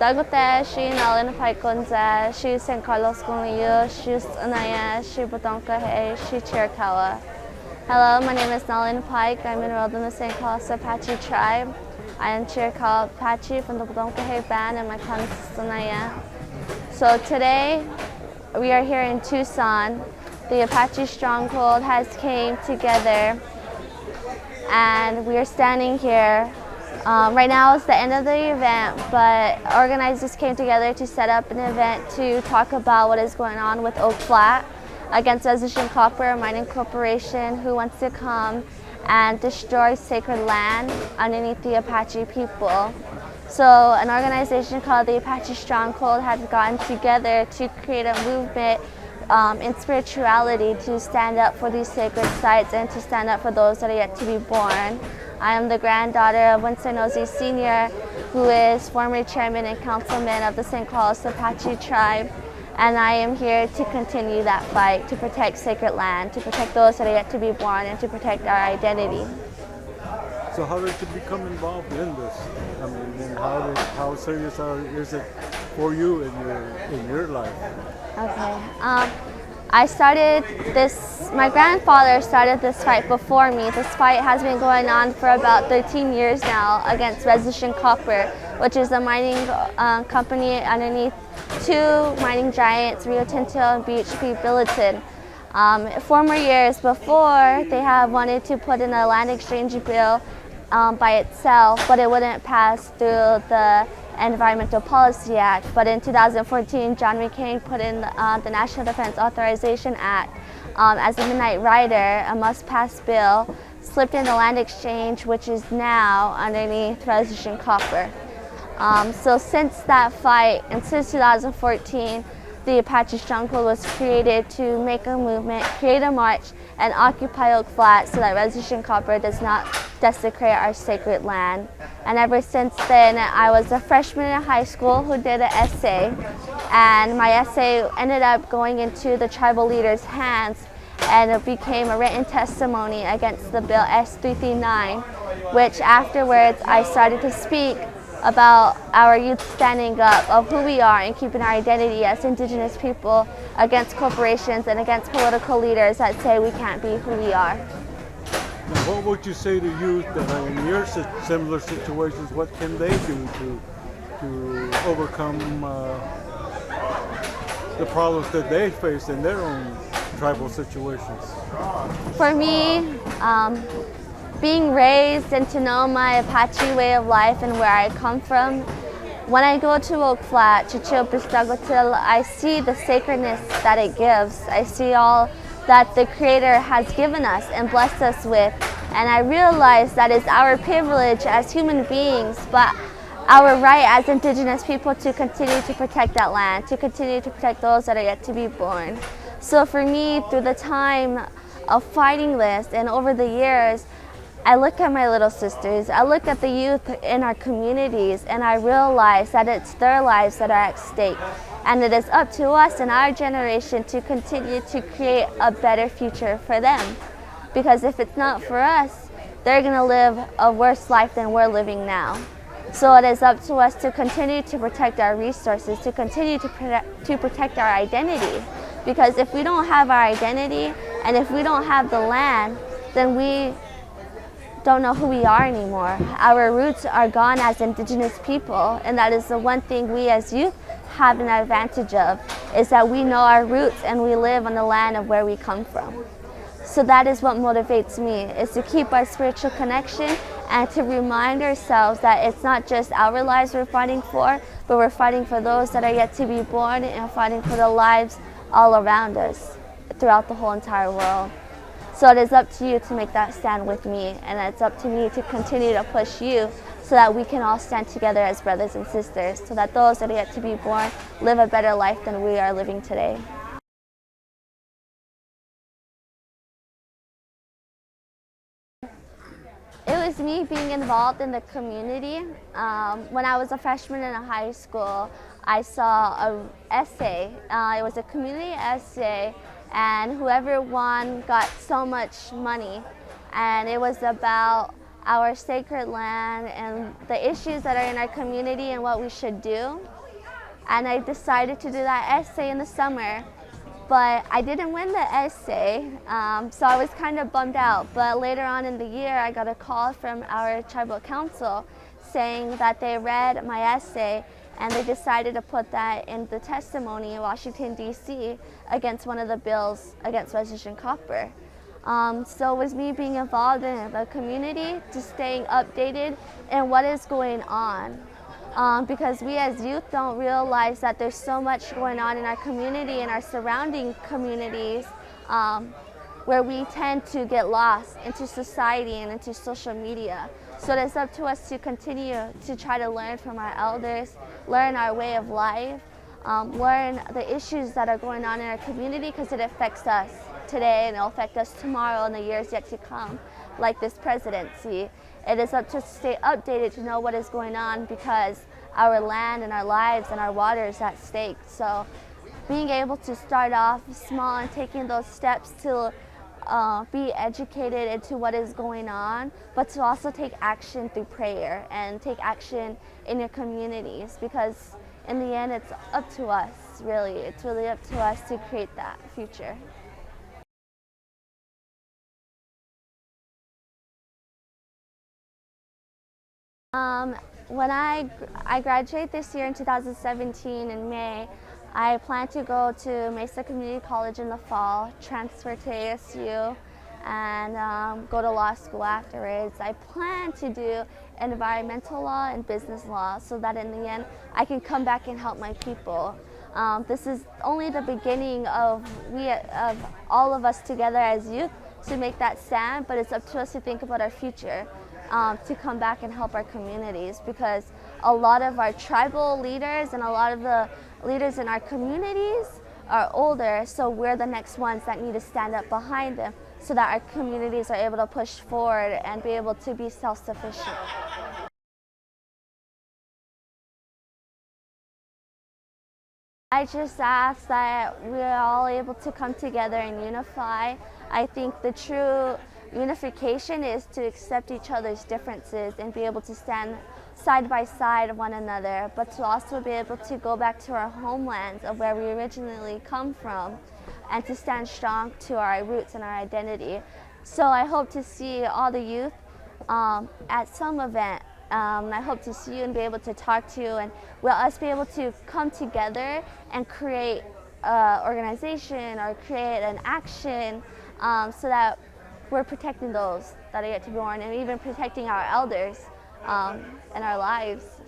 Dagote, she Naelyn Pike, she St. Carlos Gunliu, she's Anaya, she Botonka, she Chiricahua. Hello, my name is Naelyn Pike. I'm enrolled in the St. Carlos Apache tribe. I am Chiricahua Apache from the Botonka band, and my clan is Anaya. So today, we are here in Tucson. The Apache Stronghold has came together, and we are standing here. Right now is the end of the event, but organizers came together to set up an event to talk about what is going on with Oak Flat against Resolution Copper, a mining corporation who wants to come and destroy sacred land underneath the Apache people. So an organization called the Apache Stronghold has gotten together to create a movement in spirituality to stand up for these sacred sites and to stand up for those that are yet to be born. I am the granddaughter of Winston Nosey Sr., who is former chairman and councilman of the St. Carlos Apache tribe, and I am here to continue that fight to protect sacred land, to protect those that are yet to be born, and to protect our identity. So how did you become involved in this? I mean, and how serious is it for you in your life? Okay. I started this, my grandfather started this fight before me. This fight has been going on for about 13 years now against Resolution Copper, which is a mining company underneath two mining giants, Rio Tinto and BHP Billiton. Former years before, they have wanted to put in a land exchange bill by itself, but it wouldn't pass through the Environmental Policy Act. But in 2014, John McCain put in the National Defense Authorization Act as a midnight rider, a must-pass bill, slipped in the land exchange, which is now underneath Resolution Copper. So since that fight, and since 2014, the Apache Stronghold was created to make a movement, create a march, and occupy Oak Flat so that Resolution Copper does not desecrate our sacred land. And ever since then, I was a freshman in high school who did an essay, and my essay ended up going into the tribal leaders' hands, and it became a written testimony against the bill S339, which afterwards I started to speak about our youth standing up of who we are and keeping our identity as Indigenous people against corporations and against political leaders that say we can't be who we are. Now, what would you say to youth that are in your similar situations? What can they do to overcome the problems that they face in their own tribal situations? For me, being raised and to know my Apache way of life and where I come from, when I go to Oak Flat, I see the sacredness that it gives. I see all that the Creator has given us and blessed us with, and I realize that it's our privilege as human beings, but our right as Indigenous people to continue to protect that land, to continue to protect those that are yet to be born. So for me, through the time of fighting this and over the years, I look at my little sisters, I look at the youth in our communities, and I realize that it's their lives that are at stake. And it is up to us in our generation to continue to create a better future for them. Because if it's not for us, they're going to live a worse life than we're living now. So it is up to us to continue to protect our resources, to continue to protect our identity. Because if we don't have our identity, and if we don't have the land, then we don't know who we are anymore. Our roots are gone as Indigenous people, and that is the one thing we as youth have an advantage of, is that we know our roots and we live on the land of where we come from. So that is what motivates me, is to keep our spiritual connection and to remind ourselves that it's not just our lives we're fighting for, but we're fighting for those that are yet to be born and fighting for the lives all around us throughout the whole entire world. So it is up to you to make that stand with me, and it's up to me to continue to push you so that we can all stand together as brothers and sisters, so that those that are yet to be born live a better life than we are living today. It was me being involved in the community. When I was a freshman in high school, I saw an essay. It was a community essay, and whoever won got so much money. And it was about our sacred land and the issues that are in our community and what we should do. And I decided to do that essay in the summer, but I didn't win the essay, so I was kind of bummed out. But later on in the year, I got a call from our tribal council saying that they read my essay and they decided to put that in the testimony in Washington, D.C. against one of the bills against reservation copper. So it was me being involved in the community, just staying updated in what is going on. Because we as youth don't realize that there's so much going on in our community and our surrounding communities, where we tend to get lost into society and into social media. So it's up to us to continue to try to learn from our elders, learn our way of life, learn the issues that are going on in our community, because it affects us today and it'll affect us tomorrow and the years yet to come, like this presidency. It is up to us to stay updated to know what is going on, because our land and our lives and our water is at stake. So being able to start off small and taking those steps to be educated into what is going on, but to also take action through prayer and take action in your communities, because in the end it's up to us, really. It's really up to us to create that future. When I graduate this year in 2017 in May, I plan to go to Mesa Community College in the fall, transfer to ASU, and go to law school afterwards. I plan to do environmental law and business law so that in the end I can come back and help my people. This is only the beginning of all of us together as youth to make that stand, but it's up to us to think about our future. To come back and help our communities, because a lot of our tribal leaders and a lot of the leaders in our communities are older, so we're the next ones that need to stand up behind them so that our communities are able to push forward and be able to be self-sufficient. I just ask that we're all able to come together and unify. I think the true unification is to accept each other's differences and be able to stand side by side of one another, but to also be able to go back to our homelands of where we originally come from and to stand strong to our roots and our identity. So I hope to see all the youth at some event. I hope to see you and be able to talk to you, and we'll us be able to come together and create an organization or create an action so that we're protecting those that are yet to be born, and even protecting our elders and our lives.